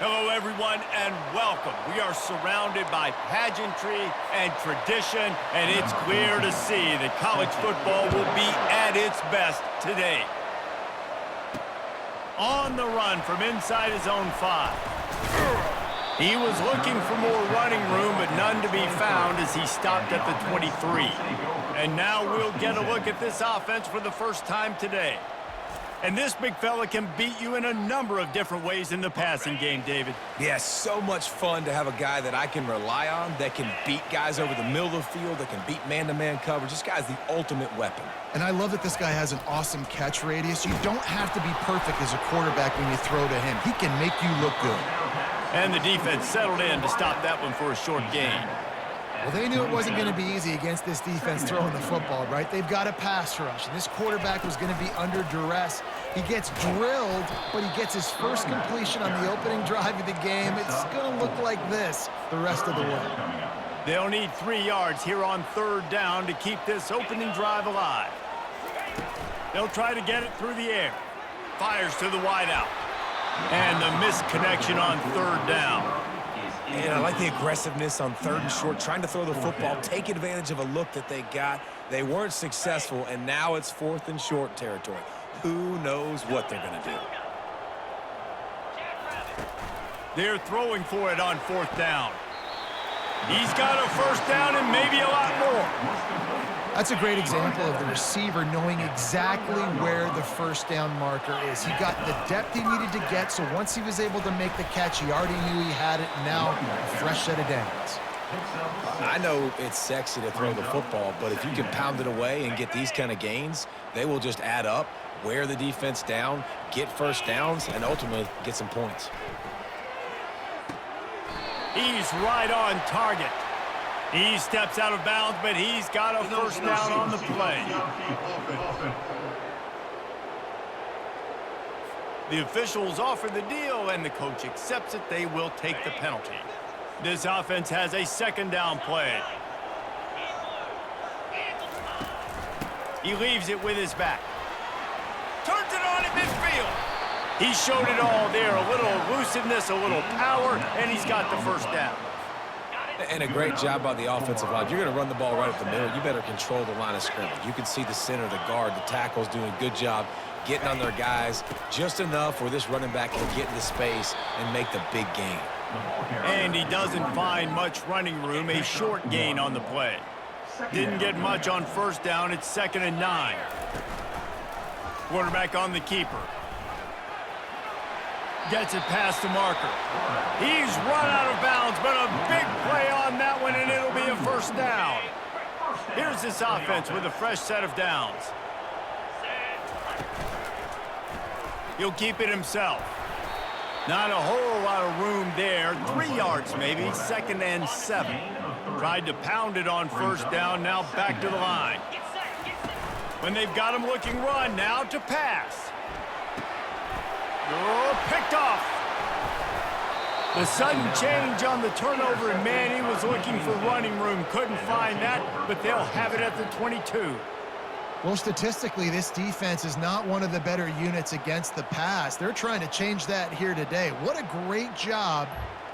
Hello, everyone, and welcome. We are surrounded by pageantry and tradition, and it's clear to see that college football will be at its best today. On the run from inside his own 5. He was looking for more running room, but none to be found as he stopped at the 23. And now we'll get a look at this offense for the first time today. And this big fella can beat you in a number of different ways in the passing game, David. Yeah, so much fun to have a guy that I can rely on, that can beat guys over the middle of the field, that can beat man-to-man coverage. This guy's the ultimate weapon. And I love that this guy has an awesome catch radius. You don't have to be perfect as a quarterback when you throw to him. He can make you look good. And the defense settled in to stop that one for a short gain. Well, they knew it wasn't going to be easy against this defense throwing the football, right? They've got a pass rush, and this quarterback was going to be under duress. He gets drilled, but he gets his first completion on the opening drive of the game. It's going to look like this the rest of the way. They'll need 3 yards here on 3rd down to keep this opening drive alive. They'll try to get it through the air. Fires to the wideout. And the missed connection on 3rd down. And I like the aggressiveness on 3rd and short, trying to throw the football, take advantage of a look that they got. They weren't successful, and now it's 4th and short territory. Who knows what they're going to do? They're throwing for it on 4th down. He's got a 1st down and maybe a lot more. That's a great example of the receiver knowing exactly where the 1st down marker is. He got the depth he needed to get, so once he was able to make the catch, he already knew he had it. Now, a fresh set of downs. I know it's sexy to throw the football, but if you can pound it away and get these kind of gains, they will just add up, wear the defense down, get 1st downs, and ultimately get some points. He's right on target. He steps out of bounds, but he's got a 1st down on the play. The officials offer the deal, and the coach accepts it. They will take the penalty. This offense has a 2nd down play. He leaves it with his back. Turns it on at midfield. He showed it all there. A little elusiveness, a little power, and he's got the 1st down. And a great job by the offensive line. If you're going to run the ball right up the middle, you better control the line of scrimmage. You can see the center, the guard, the tackles doing a good job getting on their guys just enough where this running back can get into space and make the big gain. And he doesn't find much running room, a short gain on the play. Didn't get much on 1st down. It's 2nd and 9. Quarterback on the keeper. Gets it past the marker. He's run out of bounds, but a big play on that one, and it'll be a 1st down. Here's this offense with a fresh set of downs. He'll keep it himself. Not a whole lot of room there. 3 yards maybe, 2nd and 7. Tried to pound it on 1st down, now back to the line. When they've got him looking run, now to pass. Oh, picked off. The sudden change on the turnover, and man, he was looking for running room. Couldn't find that, but they'll have it at the 22. Well, statistically, this defense is not one of the better units against the pass. They're trying to change that here today. What a great job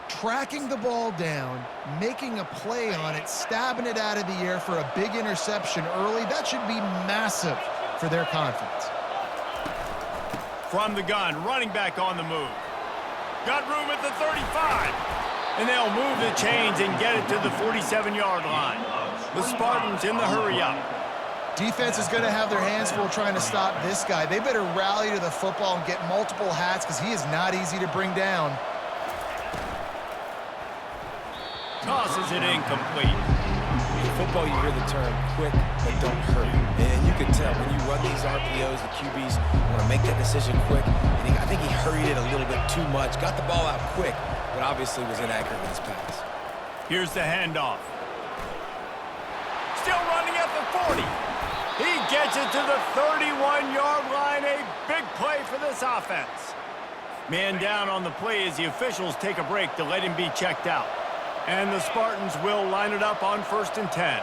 tracking the ball down, making a play on it, stabbing it out of the air for a big interception early. That should be massive for their confidence. From the gun, running back on the move. Got room at the 35. And they'll move the chains and get it to the 47-yard line. The Spartans in the hurry-up. Defense is going to have their hands full trying to stop this guy. They better rally to the football and get multiple hats because he is not easy to bring down. Tosses it incomplete. In football, you hear the term quick but don't hurry. And you can tell when you run these RPOs, the QBs want to make that decision quick. And I think he hurried it a little bit too much. Got the ball out quick, but obviously was inaccurate with his pass. Here's the handoff. Still running at the 40. He gets it to the 31-yard line. A big play for this offense. Man down on the play as the officials take a break to let him be checked out. And the Spartans will line it up on 1st and 10.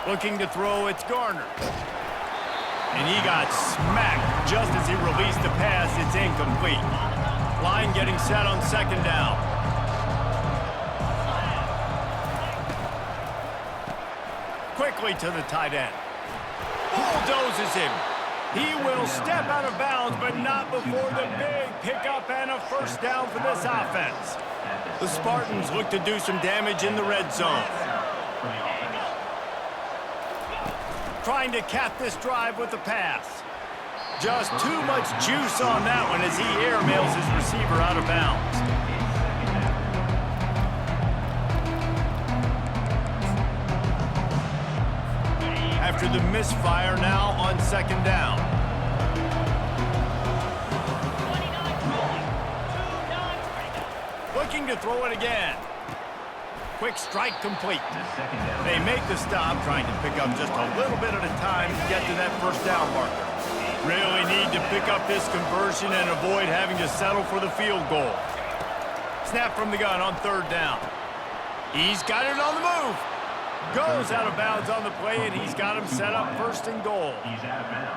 Looking to throw, it's Garner. And he got smacked just as he released the pass. It's incomplete. Line getting set on second down. Quickly to the tight end. Bulldozes him. He will step out of bounds, but not before the big pickup and a first down for this offense. The Spartans look to do some damage in the red zone. Trying to cap this drive with the pass. Just too much juice on that one as he airmails his receiver out of bounds. After the misfire, now on second down. Looking to throw it again. Quick strike complete. They make the stop, trying to pick up just a little bit at a time to get to that first down marker. Really need to pick up this conversion and avoid having to settle for the field goal. Snap from the gun on third down. He's got it on the move. Goes out of bounds on the play, and he's got him set up first and goal.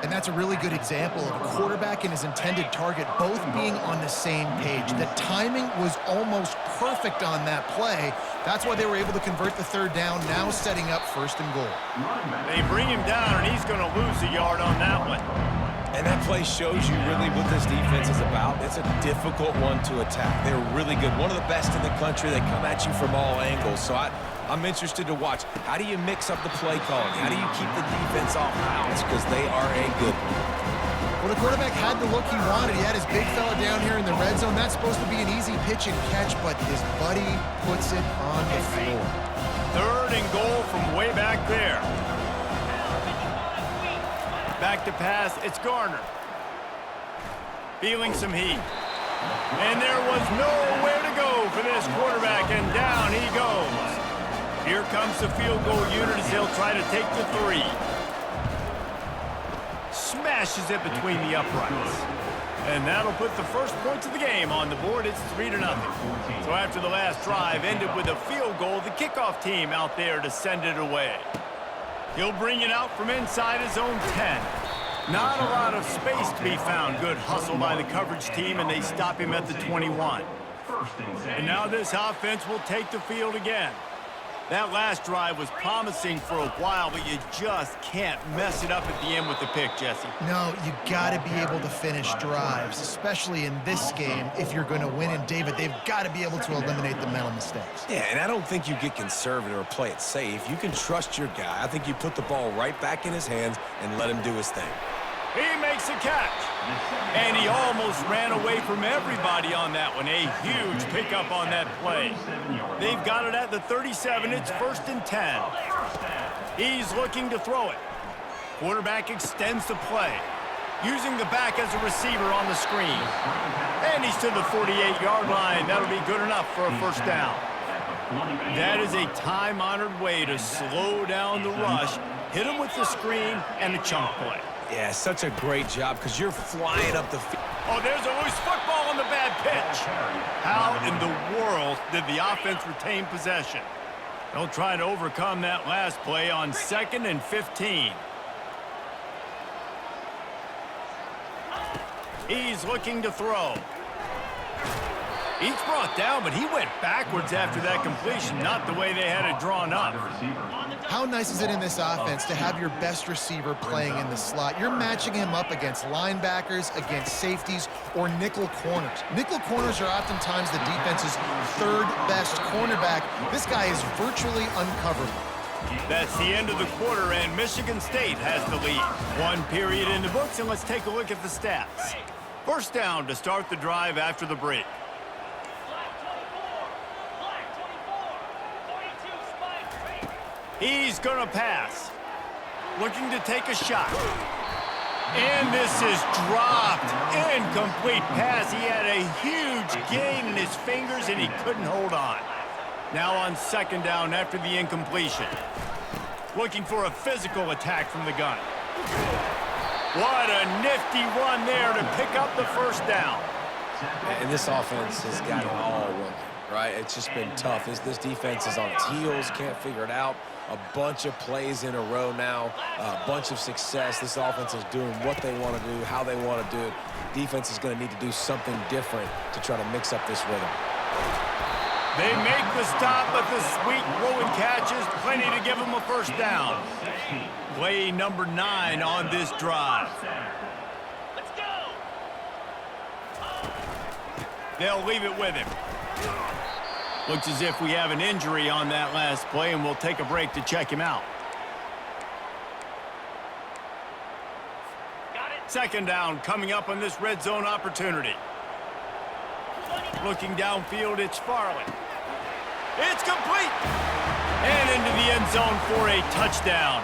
And that's a really good example of a quarterback and his intended target both being on the same page. The timing was almost perfect on that play. That's why they were able to convert the third down, now setting up first and goal. They bring him down, and he's going to lose a yard on that one. And that play shows you really what this defense is about. It's a difficult one to attack. They're really good. One of the best in the country. They come at you from all angles. So I'm interested to watch. How do you mix up the play calling? How do you keep the defense off balance? Because they are a good one. Well, the quarterback had the look he wanted. He had his big fella down here in the red zone. That's supposed to be an easy pitch and catch, but his buddy puts it on the floor. Third and goal from way back there. Back to pass, it's Garner. Feeling some heat. And there was nowhere to go for this quarterback, and down he goes. Here comes the field goal unit as he'll try to take the three. Smashes it between the uprights. And that'll put the first points of the game on the board. It's 3-0. So after the last drive ended with a field goal, the kickoff team out there to send it away. He'll bring it out from inside his own 10. Not a lot of space to be found. Good hustle by the coverage team, and they stop him at the 21. And now this offense will take the field again. That last drive was promising for a while, but you just can't mess it up at the end with the pick, Jesse. No, you got to be able to finish drives, especially in this game. If you're going to win, and David, they've got to be able to eliminate the mental mistakes. Yeah, and I don't think you get conservative or play it safe. You can trust your guy. I think you put the ball right back in his hands and let him do his thing. He makes a catch. And he almost ran away from everybody on that one. A huge pickup on that play. They've got it at the 37. It's 1st and 10. He's looking to throw it. Quarterback extends the play, using the back as a receiver on the screen. And he's to the 48-yard line. That'll be good enough for a first down. That is a time-honored way to slow down the rush, hit him with the screen, and a chunk play. Yeah, such a great job because you're flying up the field. Oh, there's a loose football on the bad pitch. How in the world did the offense retain possession? They'll try to overcome that last play on 2nd and 15. He's looking to throw. He's brought down, but he went backwards after that completion, not the way they had it drawn up. How nice is it in this offense to have your best receiver playing in the slot? You're matching him up against linebackers, against safeties, or nickel corners. Nickel corners are oftentimes the defense's third best cornerback. This guy is virtually uncoverable. That's the end of the quarter, and Michigan State has the lead. One period in the books, and let's take a look at the stats. First down to start the drive after the break. He's going to pass. Looking to take a shot. And this is dropped. Incomplete pass. He had a huge gain in his fingers, and he couldn't hold on. Now on 2nd down after the incompletion. Looking for a physical attack from the gun. What a nifty run there to pick up the first down. And this offense has got it all rolling. right? It's just been tough. This defense is on its heels, can't figure it out. A bunch of plays in a row now, a bunch of success. This offense is doing what they want to do, how they want to do it. Defense is going to need to do something different to try to mix up this rhythm. They make the stop, but the sweet throwing catch is plenty to give them a first down. Play number 9 on this drive. Let's go. They'll leave it with him. Looks as if we have an injury on that last play, and we'll take a break to check him out. Got it. Second down coming up on this red zone opportunity. Looking downfield, it's Farley. It's complete. And into the end zone for a touchdown.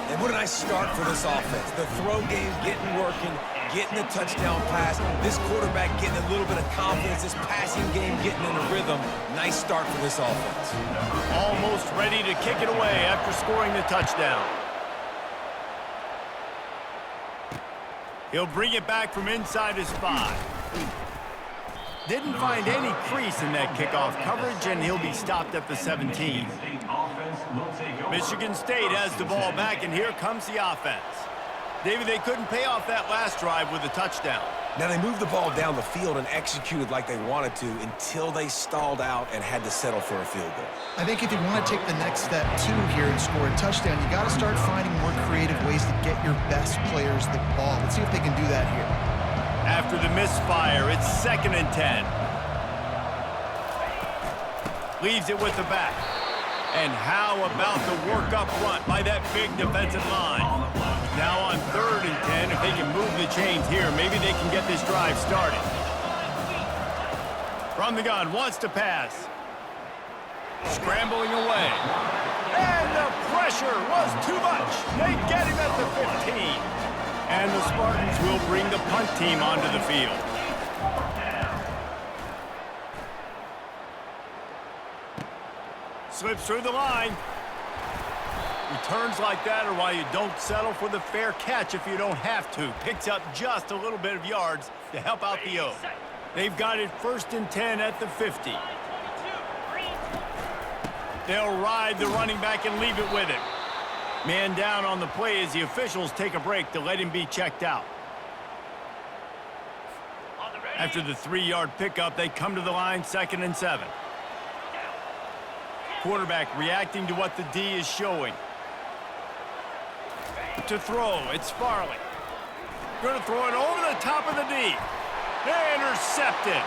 And what a nice start for this offense. The throw game getting working, getting the touchdown pass. This quarterback getting a little bit of confidence. This passing game getting in a rhythm. Nice start for this offense. Almost ready to kick it away after scoring the touchdown. He'll bring it back from inside his 5. Didn't find any crease in that kickoff coverage, and he'll be stopped at the 17. Michigan State has the ball back, and here comes the offense. David, they couldn't pay off that last drive with a touchdown. Now, they moved the ball down the field and executed like they wanted to until they stalled out and had to settle for a field goal. I think if you want to take the next step, too, here and score a touchdown, you got to start finding more creative ways to get your best players the ball. Let's see if they can do that here. After the misfire, it's 2nd and 10. Leaves it with the back. And how about the work up front by that big defensive line? Now on 3rd and 10, if they can move the chains here, maybe they can get this drive started. From the gun, wants to pass. Scrambling away. And the pressure was too much. They get him at the 15. And the Spartans will bring the punt team onto the field. Slips through the line. Returns like that are why you don't settle for the fair catch if you don't have to. Picks up just a little bit of yards to help out the O. They've got it 1st and 10 at the 50. They'll ride the running back and leave it with him. Man down on the play as the officials take a break to let him be checked out. After the 3-yard pickup, they come to the line 2nd and 7. Quarterback reacting to what the D is showing. To throw, it's Farley. Going to throw it over the top of the D. Intercepted.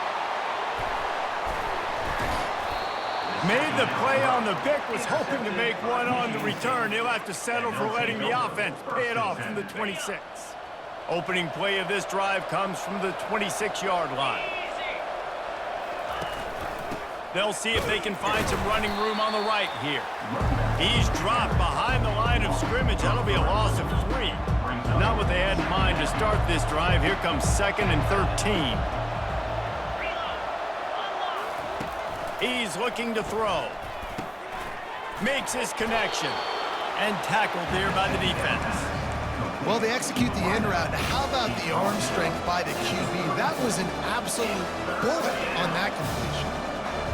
Made the play on the pick, was hoping to make one on the return. He'll have to settle for letting the offense pay it off from the 26. Opening play of this drive comes from the 26-yard line. They'll see if they can find some running room on the right here. He's dropped behind the line of scrimmage. That'll be a loss of 3. Not what they had in mind to start this drive. Here comes 2nd and 13. He's looking to throw. Makes his connection. And tackled there by the defense. Well, they execute the end route. How about the arm strength by the QB? That was an absolute bullet on that completion.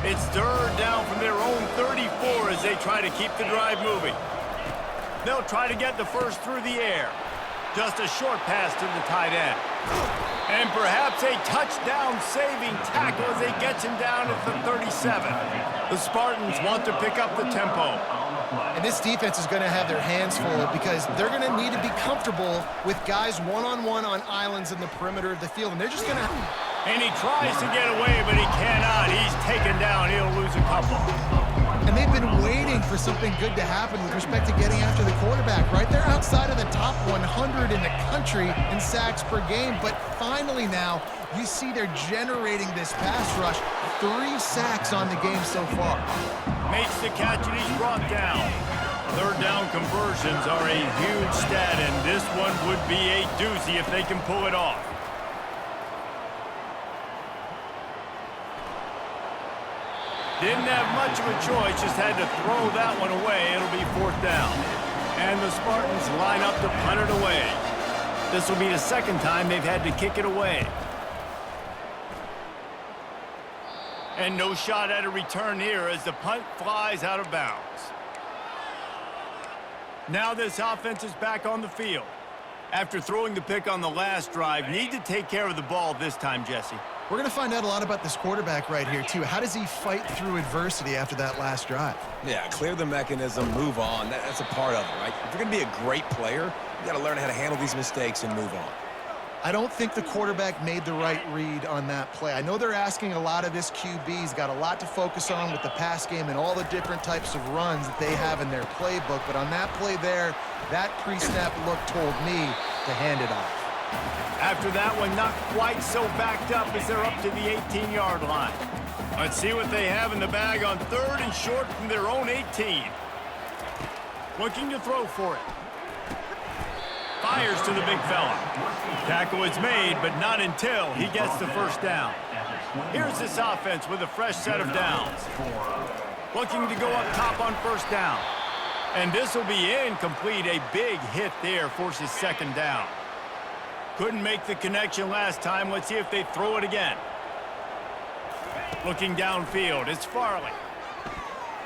It's 3rd down from their own 34 as they try to keep the drive moving. They'll try to get the first through the air. Just a short pass to the tight end. And perhaps a touchdown-saving tackle as they get him down at the 37. The Spartans want to pick up the tempo. And this defense is going to have their hands full because they're going to need to be comfortable with guys one-on-one on islands in the perimeter of the field. And they're just going to... And he tries to get away, but he cannot. He's taken down. He'll lose a couple. And they've been waiting for something good to happen with respect to getting after the quarterback, right? They're outside of the top 100 in the country in sacks per game. But finally now, you see they're generating this pass rush. 3 sacks on the game so far. Makes the catch, and he's brought down. 3rd down conversions are a huge stat, and this one would be a doozy if they can pull it off. Didn't have much of a choice, just had to throw that one away. It'll be 4th down. And the Spartans line up to punt it away. This will be the 2nd time they've had to kick it away. And no shot at a return here as the punt flies out of bounds. Now this offense is back on the field. After throwing the pick on the last drive, need to take care of the ball this time, Jesse. We're going to find out a lot about this quarterback right here, too. How does he fight through adversity after that last drive? Yeah, clear the mechanism, move on. That's a part of it, right? If you're going to be a great player, you got to learn how to handle these mistakes and move on. I don't think the quarterback made the right read on that play. I know they're asking a lot of this QB. He's got a lot to focus on with the pass game and all the different types of runs that they have in their playbook. But on that play there, that pre-snap look told me to hand it off. After that one, not quite so backed up as they're up to the 18-yard line. Let's see what they have in the bag on 3rd and short from their own 18. Looking to throw for it. Fires to the big fella. Tackle is made, but not until he gets the first down. Here's this offense with a fresh set of downs. Looking to go up top on first down. And this will be incomplete. A big hit there forces second down. Couldn't make the connection last time. Let's see if they throw it again. Looking downfield, it's Farley.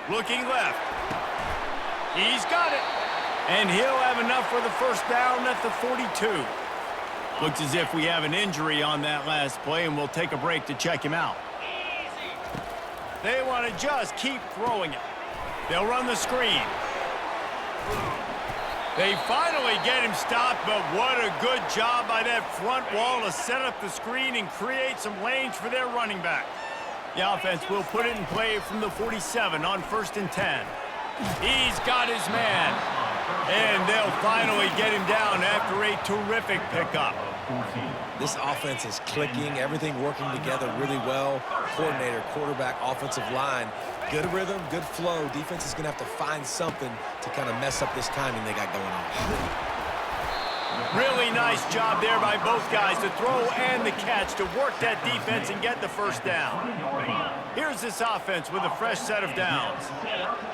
Looking left. He's got it. And he'll have enough for the first down at the 42. Looks as if we have an injury on that last play, and we'll take a break to check him out. They want to just keep throwing it. They'll run the screen. They finally get him stopped, but what a good job by that front wall to set up the screen and create some lanes for their running back. The offense will put it in play from the 47 on 1st and 10. He's got his man. And they'll finally get him down after a terrific pickup. This offense is clicking, everything working together really well. Coordinator, quarterback, offensive line. Good rhythm, good flow. Defense is going to have to find something to kind of mess up this timing they got going on. Really nice job there by both guys to throw and the catch to work that defense and get the first down. Here's this offense with a fresh set of downs.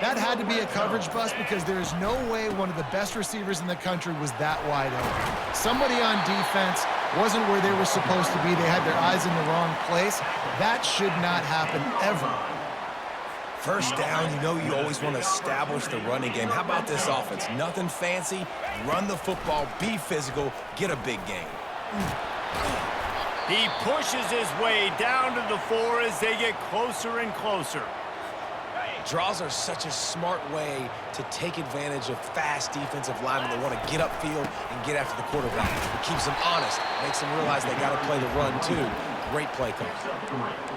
That had to be a coverage bust because there is no way one of the best receivers in the country was that wide open. Somebody on defense wasn't where they were supposed to be. They had their eyes in the wrong place. That should not happen ever. First down, you know you always want to establish the running game. How about this offense? Nothing fancy. Run the football, be physical, get a big gain. He pushes his way down to the 4 as they get closer and closer. Draws are such a smart way to take advantage of fast defensive linemen that want to get upfield and get after the quarterback. It keeps them honest, makes them realize they got to play the run too. Great play call.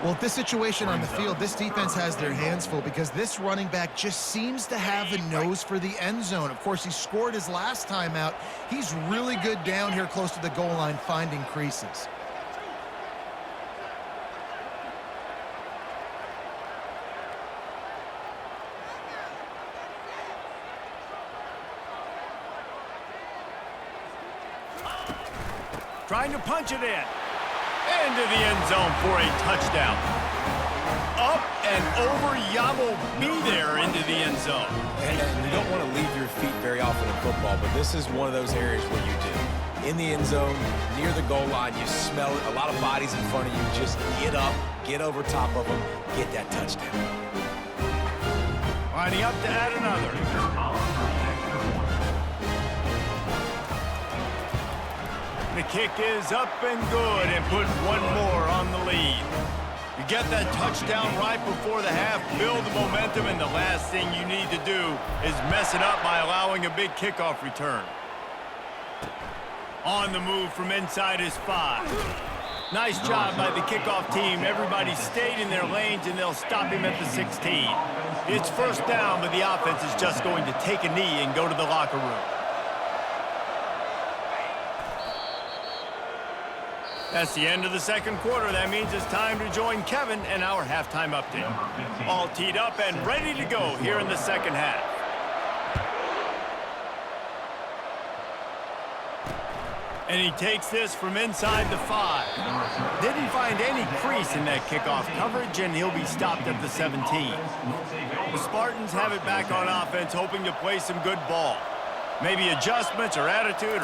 Well, at this situation on the field, this defense has their hands full because this running back just seems to have a nose for the end zone. Of course, he scored his last time out. He's really good down here close to the goal line finding creases. Trying to punch it in. Into the end zone for a touchdown. Up and over, Yabo be there into the end zone. And you don't want to leave your feet very often in football, but this is one of those areas where you do. In the end zone, near the goal line, you smell it. A lot of bodies in front of you. Just get up, get over top of them, get that touchdown. Lining up to add another. The kick is up and good and put one more on the lead. You get that touchdown right before the half, build the momentum, and the last thing you need to do is mess it up by allowing a big kickoff return. On the move from inside his 5. Nice job by the kickoff team. Everybody stayed in their lanes, and they'll stop him at the 16. It's first down, but the offense is just going to take a knee and go to the locker room. That's the end of the second quarter. That means it's time to join Kevin and our halftime update. All teed up and ready to go here in the second half. And he takes this from inside the 5. Didn't find any crease in that kickoff coverage, and he'll be stopped at the 17. The Spartans have it back on offense, hoping to play some good ball. Maybe adjustments or attitude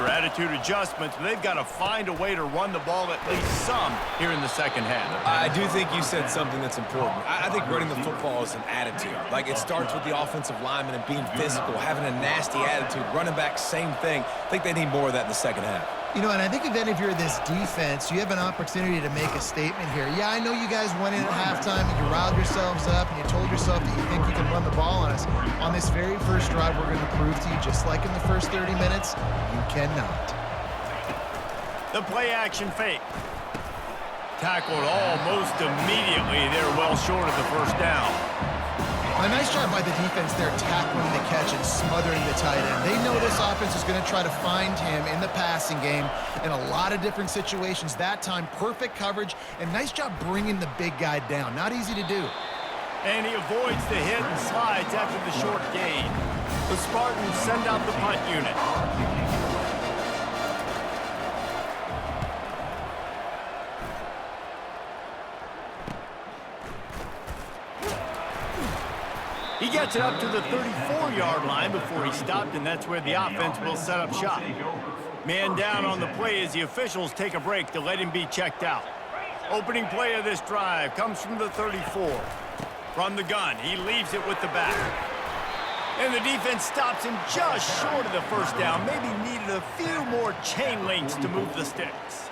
adjustments, but they've got to find a way to run the ball at least some here in the second half. I do think you said something that's important. I think running the football is an attitude. Like, it starts with the offensive lineman and being physical, having a nasty attitude. Running back, same thing. I think they need more of that in the second half. You know, and I think then if you're this defense, you have an opportunity to make a statement here. Yeah, I know you guys went in at halftime and you riled yourselves up and you told yourself that you think you can run the ball on us. On this very first drive, we're going to prove to you, just like in the first 30 minutes, you cannot. The play-action fake. Tackled almost immediately. They're well short of the first down. A nice job by the defense there, tackling the catch and smothering the tight end. They know this offense is going to try to find him in the passing game in a lot of different situations. That time, perfect coverage, and nice job bringing the big guy down. Not easy to do. And he avoids the hit and slides after the short gain. The Spartans send out the punt unit. He gets it up to the 34-yard line before he stopped, and that's where the offense will set up shop. Man down on the play as the officials take a break to let him be checked out. Opening play of this drive comes from the 34. From the gun, he leaves it with the back. And the defense stops him just short of the first down. Maybe needed a few more chain links to move the sticks.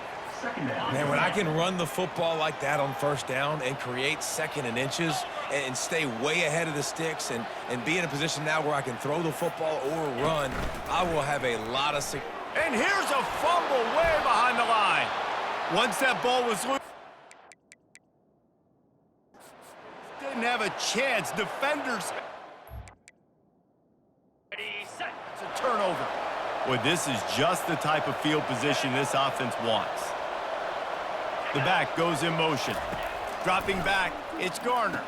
Man, when I can run the football like that on first down and create second and inches and stay way ahead of the sticks and be in a position now where I can throw the football or run, I will have a lot of success. And here's a fumble way behind the line. Once that ball was loose, didn't have a chance. Defenders. It's a turnover. Well, this is just the type of field position this offense wants. The back goes in motion. Dropping back, it's Garner.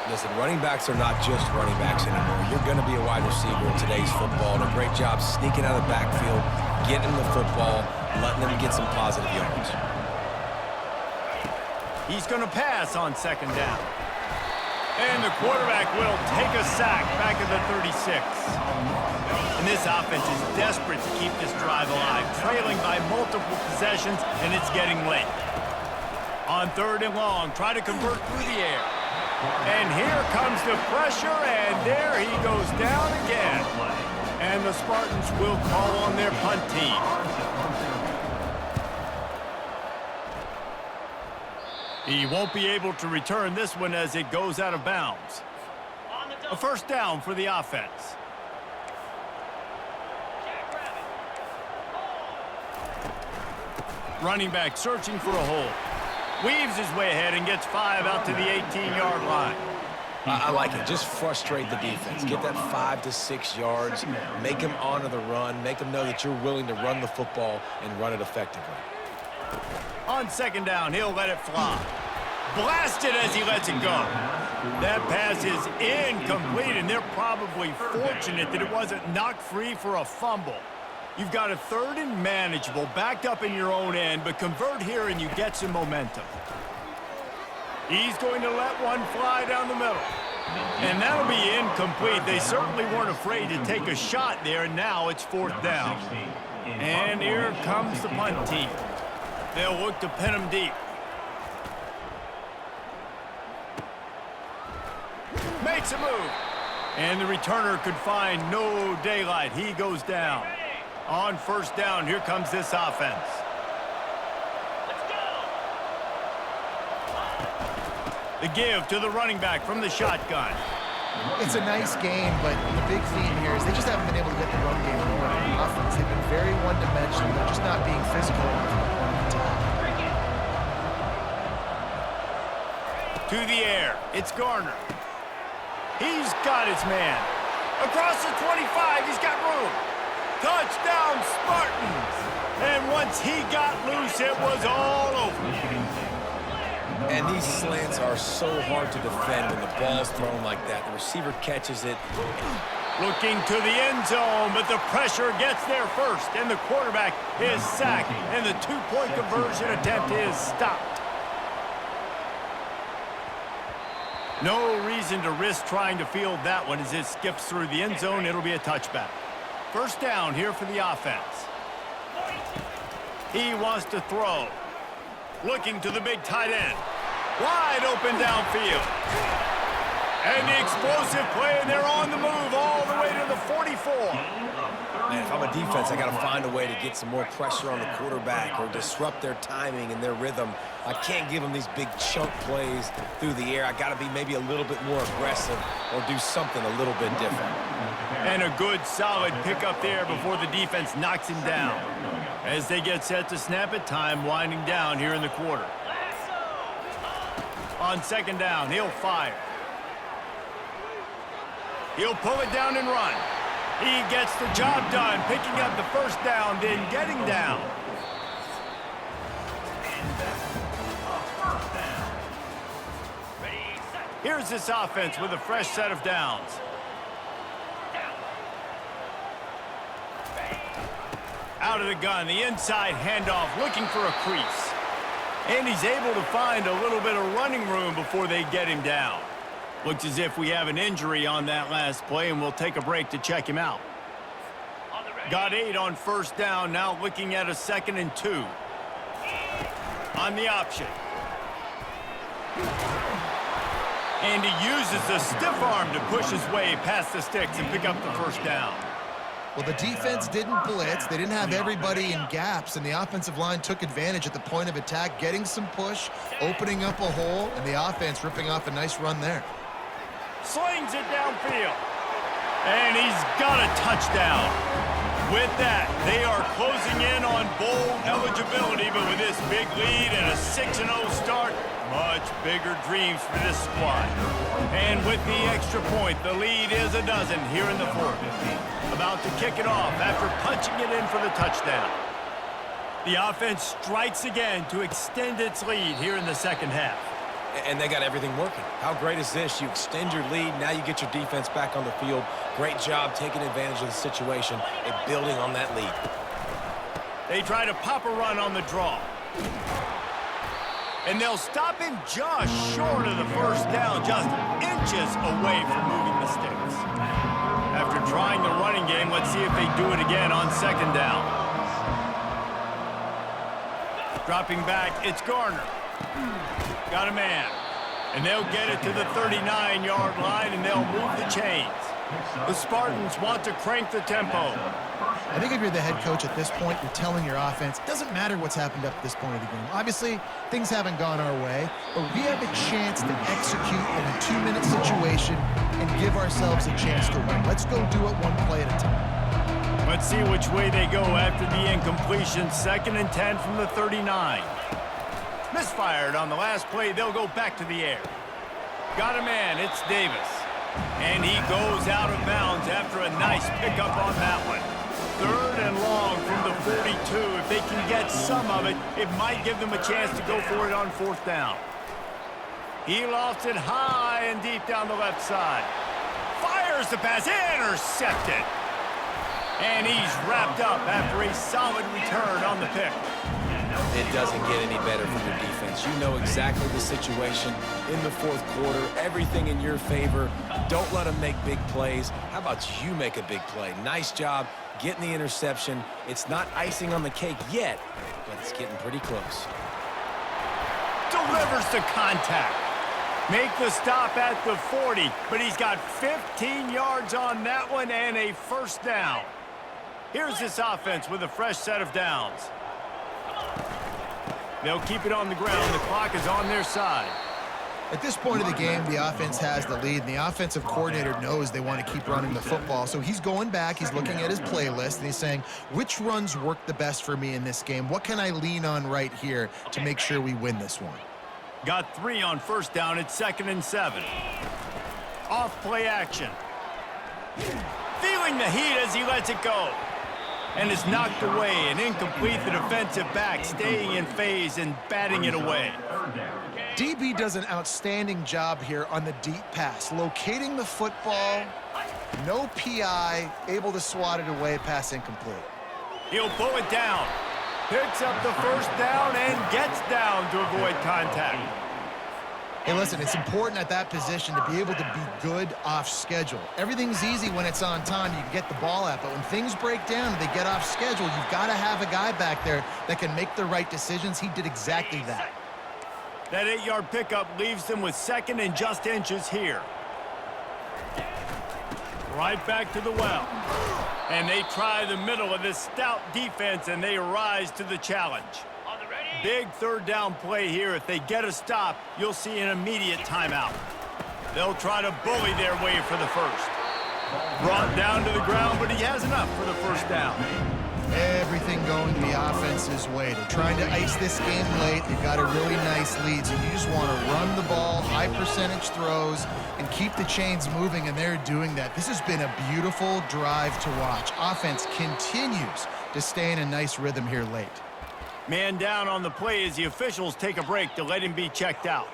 Listen, running backs are not just running backs anymore. You're going to be a wide receiver in today's football. And a great job sneaking out of the backfield, getting the football, letting them get some positive yards. He's going to pass on second down. And the quarterback will take a sack back at the 36. And this offense is desperate to keep this drive alive, trailing by multiple possessions, and it's getting late. On third and long, try to convert through the air. And here comes the pressure, and there he goes down again. And the Spartans will call on their punt team. He won't be able to return this one as it goes out of bounds. A first down for the offense. Running back searching for a hole. Weaves his way ahead and gets 5 out to the 18-yard line. I like it. Just frustrate the defense. Get that 5 to 6 yards. Make them honor the run. Make them know that you're willing to run the football and run it effectively. On second down, he'll let it fly. Blasted as he lets it go. That pass is incomplete, and they're probably fortunate that it wasn't knocked free for a fumble. You've got a third and manageable, backed up in your own end, but convert here and you get some momentum. He's going to let one fly down the middle. And that'll be incomplete. They certainly weren't afraid to take a shot there, and now it's fourth down. And here comes the punt team. They'll look to pin him deep. Makes a move. And the returner could find no daylight. He goes down. On first down, here comes this offense. Let's go. The give to the running back from the shotgun. It's a nice game, but the big theme here is they just haven't been able to get the run game going. Offense, they've been very one-dimensional. They're just not being physical enough on the attack. To the air, it's Garner. He's got his man. Across the 25, he's got room. Touchdown, Spartans! And once he got loose, it was all over. And these slants are so hard to defend when the ball's thrown like that. The receiver catches it. Looking to the end zone, but the pressure gets there first, and the quarterback is sacked, and the two-point conversion attempt is stopped. No reason to risk trying to field that one as it skips through the end zone. It'll be a touchback. First down here for the offense. He wants to throw. Looking to the big tight end. Wide open downfield. And the explosive play, and they're on the move all the way to the 44. Man, if I'm a defense, I got to find a way to get some more pressure on the quarterback or disrupt their timing and their rhythm. I can't give them these big chunk plays through the air. I got to be maybe a little bit more aggressive or do something a little bit different. And a good, solid pickup there before the defense knocks him down. As they get set to snap it, time winding down here in the quarter. On second down, he'll fire. He'll pull it down and run. He gets the job done, picking up the first down, then getting down. Here's this offense with a fresh set of downs. Out of the gun, the inside handoff, looking for a crease. And he's able to find a little bit of running room before they get him down. Looks as if we have an injury on that last play, and we'll take a break to check him out. Got 8 on first down, now looking at a 2nd and 2. On the option. And he uses the stiff arm to push his way past the sticks and pick up the first down. Well, the defense didn't blitz. They didn't have everybody in gaps, and the offensive line took advantage at the point of attack, getting some push, opening up a hole, and the offense ripping off a nice run there. Slings it downfield. And he's got a touchdown. With that, they are closing in on bowl eligibility, but with this big lead and a 6-0 start, much bigger dreams for this squad. And with the extra point, the lead is a dozen here in the fourth. About to kick it off after punching it in for the touchdown. The offense strikes again to extend its lead here in the second half. And they got everything working. How great is this? You extend your lead, now you get your defense back on the field. Great job taking advantage of the situation and building on that lead. They try to pop a run on the draw. And they'll stop him just short of the first down, just inches away from moving the sticks. After trying the running game, let's see if they do it again on second down. Dropping back, it's Garner. Got a man. And they'll get it to the 39-yard line, and they'll move the chains. The Spartans want to crank the tempo. I think if you're the head coach at this point, you're telling your offense, it doesn't matter what's happened up to this point of the game. Obviously, things haven't gone our way, but we have a chance to execute in a 2-minute situation and give ourselves a chance to win. Let's go do it one play at a time. Let's see which way they go after the incompletion. 2nd and 10 from the 39. Misfired on the last play. They'll go back to the air. Got a man. It's Davis. And he goes out of bounds after a nice pickup on that one. 3rd and long from the 42. If they can get some of it, it might give them a chance to go for it on 4th down. He lofts it high and deep down the left side. Fires the pass. Intercepted. And he's wrapped up after a solid return on the pick. It doesn't get any better for your defense. You know exactly the situation in the 4th quarter. Everything in your favor. Don't let them make big plays. How about you make a big play? Nice job getting the interception. It's not icing on the cake yet, but it's getting pretty close. Delivers the contact. Make the stop at the 40, but he's got 15 yards on that one and a first down. Here's this offense with a fresh set of downs. They'll keep it on the ground. The clock is on their side. At this point of the game, the offense has the lead, and the offensive coordinator knows they want to keep running the football. So he's going back, he's looking at his playlist, and he's saying, which runs work the best for me in this game? What can I lean on right here to make sure we win this one? Got 3 on first down. It's 2nd and 7. Off play action. Feeling the heat as he lets it go. And is knocked away and incomplete. The defensive back staying in phase and batting it away. DB does an outstanding job here on the deep pass, locating the football, no PI, able to swat it away, pass incomplete. He'll pull it down, picks up the first down and gets down to avoid contact. Hey, listen, it's important at that position to be able to be good off schedule. Everything's easy when it's on time. You can get the ball out. But when things break down and they get off schedule, you've got to have a guy back there that can make the right decisions. He did exactly that. That 8-yard pickup leaves them with second and just inches here. Right back to the well. And they try the middle of this stout defense, and they rise to the challenge. Big third down play here. If they get a stop, you'll see an immediate timeout. They'll try to bully their way for the first. Brought down to the ground, but he has enough for the first down. Everything going the offense's way. They're trying to ice this game late. They've got a really nice lead, so you just want to run the ball, high percentage throws, and keep the chains moving, and they're doing that. This has been a beautiful drive to watch. Offense continues to stay in a nice rhythm here late. Man down on the play as the officials take a break to let him be checked out.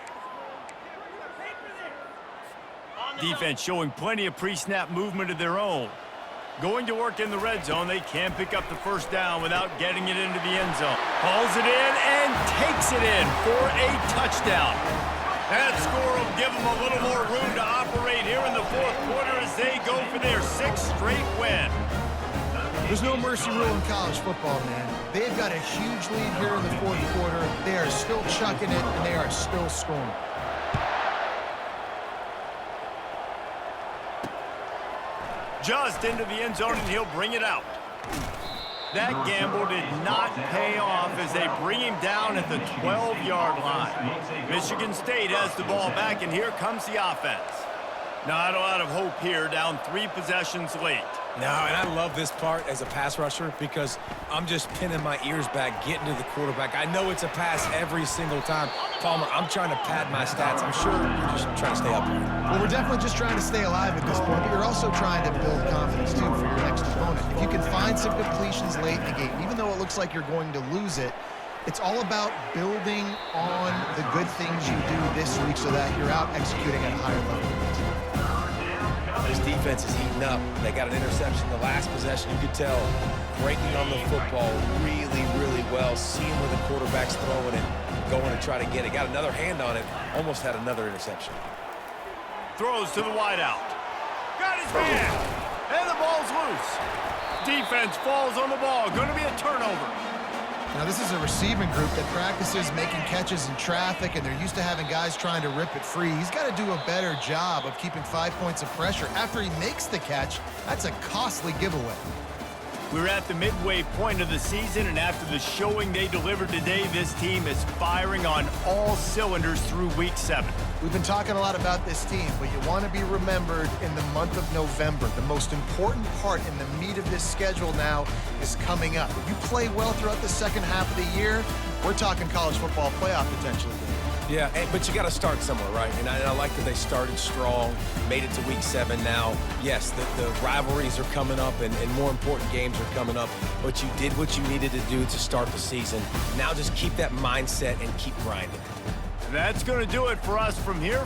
Defense showing plenty of pre-snap movement of their own. Going to work in the red zone, they can't pick up the first down without getting it into the end zone. Hauls it in and takes it in for a touchdown. That score will give them a little more room to operate here in the fourth quarter as they go for their 6th straight win. There's no mercy rule in college football, man. They've got a huge lead here in the fourth quarter. They are still chucking it, and they are still scoring. Just into the end zone, and he'll bring it out. That gamble did not pay off as they bring him down at the 12-yard line. Michigan State has the ball back, and here comes the offense. Not a lot of hope here, down 3 possessions late. No, and I love this part as a pass rusher because I'm just pinning my ears back, getting to the quarterback. I know it's a pass every single time. Palmer, I'm trying to pad my stats. I'm sure you're just trying to stay up here. Well, we're definitely just trying to stay alive at this point, but you're also trying to build confidence, too, for your next opponent. If you can find some completions late in the game, even though it looks like you're going to lose it, it's all about building on the good things you do this week so that you're out executing at a higher level. This defense is heating up. They got an interception the last possession. You could tell breaking on the football really, really well, seeing where the quarterback's throwing it, going to try to get it. Got another hand on it, almost had another interception. Throws to the wideout. Got his man, and the ball's loose. Defense falls on the ball. Going to be a turnover. Now, this is a receiving group that practices making catches in traffic, and they're used to having guys trying to rip it free. He's got to do a better job of keeping 5 points of pressure. After he makes the catch, that's a costly giveaway. We're at the midway point of the season, and after the showing they delivered today, this team is firing on all cylinders through Week 7. We've been talking a lot about this team, but you want to be remembered in the month of November. The most important part in the meat of this schedule now is coming up. If you play well throughout the second half of the year, we're talking college football playoff potentially. Yeah, but you got to start somewhere, right? And I like that they started strong, made it to Week 7 now. Yes, the rivalries are coming up, and more important games are coming up, but you did what you needed to do to start the season. Now just keep that mindset and keep grinding. That's going to do it for us from here